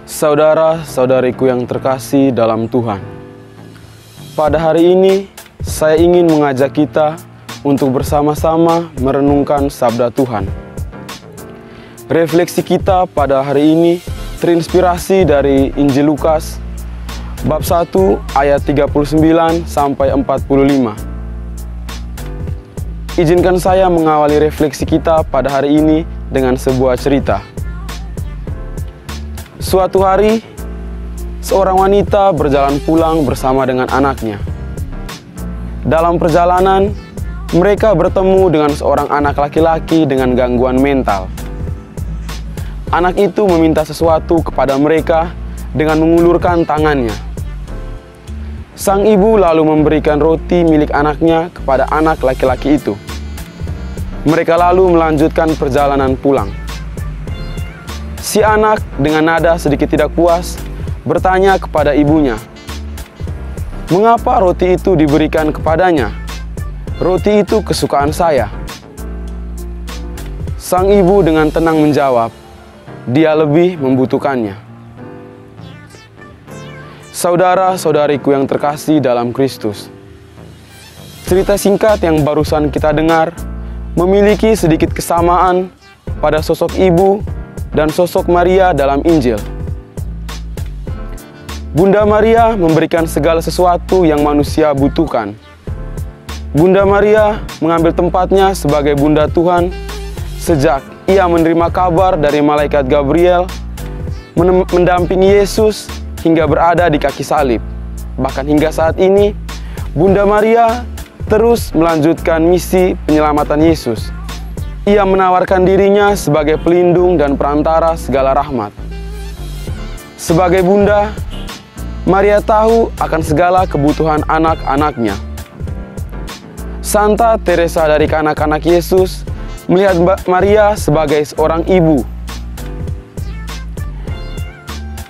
Saudara-saudariku yang terkasih dalam Tuhan, pada hari ini saya ingin mengajak kita untuk bersama-sama merenungkan sabda Tuhan. Refleksi kita pada hari ini terinspirasi dari Injil Lukas bab 1 ayat 39 sampai 45. Izinkan saya mengawali refleksi kita pada hari ini dengan sebuah cerita. Suatu hari, seorang wanita berjalan pulang bersama dengan anaknya. Dalam perjalanan, mereka bertemu dengan seorang anak laki-laki dengan gangguan mental. Anak itu meminta sesuatu kepada mereka dengan mengulurkan tangannya. Sang ibu lalu memberikan roti milik anaknya kepada anak laki-laki itu. Mereka lalu melanjutkan perjalanan pulang. Si anak dengan nada sedikit tidak puas bertanya kepada ibunya, "Mengapa roti itu diberikan kepadanya? Roti itu kesukaan saya." Sang ibu dengan tenang menjawab, "Dia lebih membutuhkannya." Saudara-saudariku yang terkasih dalam Kristus, cerita singkat yang barusan kita dengar memiliki sedikit kesamaan pada sosok ibu dan sosok Maria dalam Injil. Bunda Maria memberikan segala sesuatu yang manusia butuhkan. Bunda Maria mengambil tempatnya sebagai Bunda Tuhan sejak ia menerima kabar dari malaikat Gabriel mendampingi Yesus hingga berada di kaki salib. Bahkan hingga saat ini, Bunda Maria terus melanjutkan misi penyelamatan Yesus. Ia menawarkan dirinya sebagai pelindung dan perantara segala rahmat. Sebagai bunda, Maria tahu akan segala kebutuhan anak-anaknya. Santa Teresa dari kanak-kanak Yesus melihat Maria sebagai seorang ibu.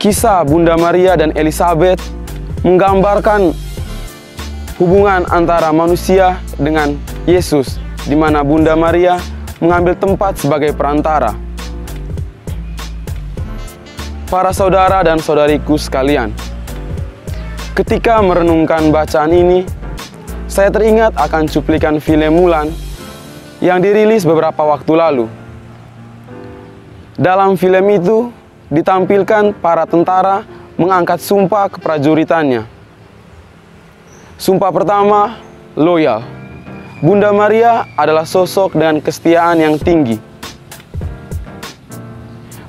Kisah Bunda Maria dan Elizabeth menggambarkan hubungan antara manusia dengan Yesus, di mana Bunda Maria mengambil tempat sebagai perantara. Para saudara dan saudariku sekalian, ketika merenungkan bacaan ini, saya teringat akan cuplikan film Mulan yang dirilis beberapa waktu lalu. Dalam film itu ditampilkan para tentara mengangkat sumpah keprajuritannya. Sumpah pertama, loyal. Bunda Maria adalah sosok dengan kesetiaan yang tinggi.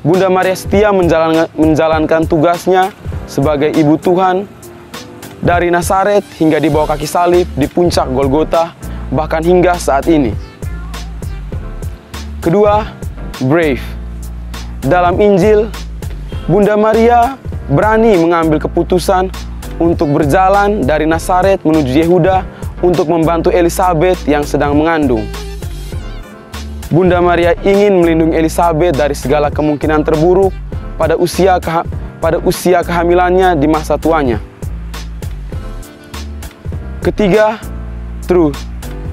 Bunda Maria setia menjalankan tugasnya sebagai ibu Tuhan dari Nazaret hingga di bawah kaki salib di puncak Golgota, bahkan hingga saat ini. Kedua, brave. Dalam Injil, Bunda Maria berani mengambil keputusan untuk berjalan dari Nazaret menuju Yehuda untuk membantu Elizabeth yang sedang mengandung. Bunda Maria ingin melindungi Elizabeth dari segala kemungkinan terburuk pada usia kehamilannya di masa tuanya. Ketiga, true.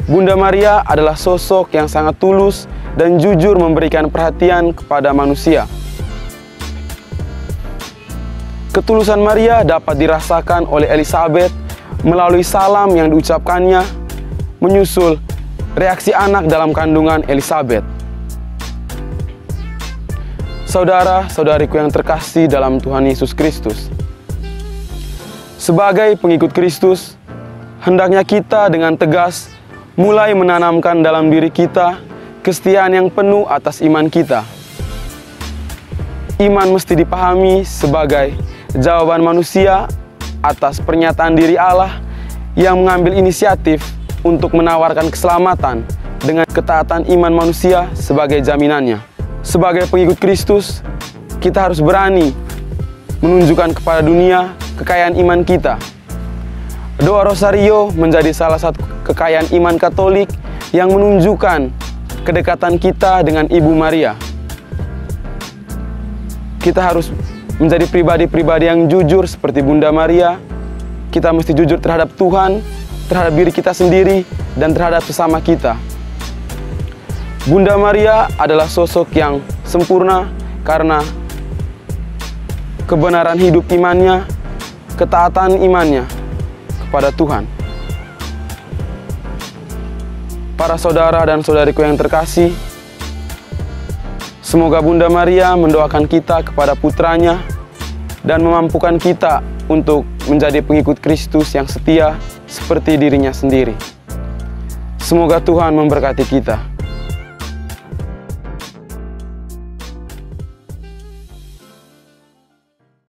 Bunda Maria adalah sosok yang sangat tulus dan jujur memberikan perhatian kepada manusia. Ketulusan Maria dapat dirasakan oleh Elizabeth melalui salam yang diucapkannya, menyusul reaksi anak dalam kandungan Elizabeth. Saudara-saudariku yang terkasih dalam Tuhan Yesus Kristus, sebagai pengikut Kristus, hendaknya kita dengan tegas mulai menanamkan dalam diri kita kesetiaan yang penuh atas iman kita. Iman mesti dipahami sebagai jawaban manusia atas pernyataan diri Allah yang mengambil inisiatif untuk menawarkan keselamatan dengan ketaatan iman manusia sebagai jaminannya. Sebagai pengikut Kristus, kita harus berani menunjukkan kepada dunia kekayaan iman kita. Doa Rosario menjadi salah satu kekayaan iman Katolik yang menunjukkan kedekatan kita dengan Ibu Maria. Kita harus menjadi pribadi-pribadi yang jujur seperti Bunda Maria. Kita mesti jujur terhadap Tuhan, terhadap diri kita sendiri, dan terhadap sesama kita. Bunda Maria adalah sosok yang sempurna karena kebenaran hidup imannya, ketaatan imannya kepada Tuhan. Para saudara dan saudariku yang terkasih, semoga Bunda Maria mendoakan kita kepada putranya dan memampukan kita untuk menjadi pengikut Kristus yang setia seperti dirinya sendiri. Semoga Tuhan memberkati kita.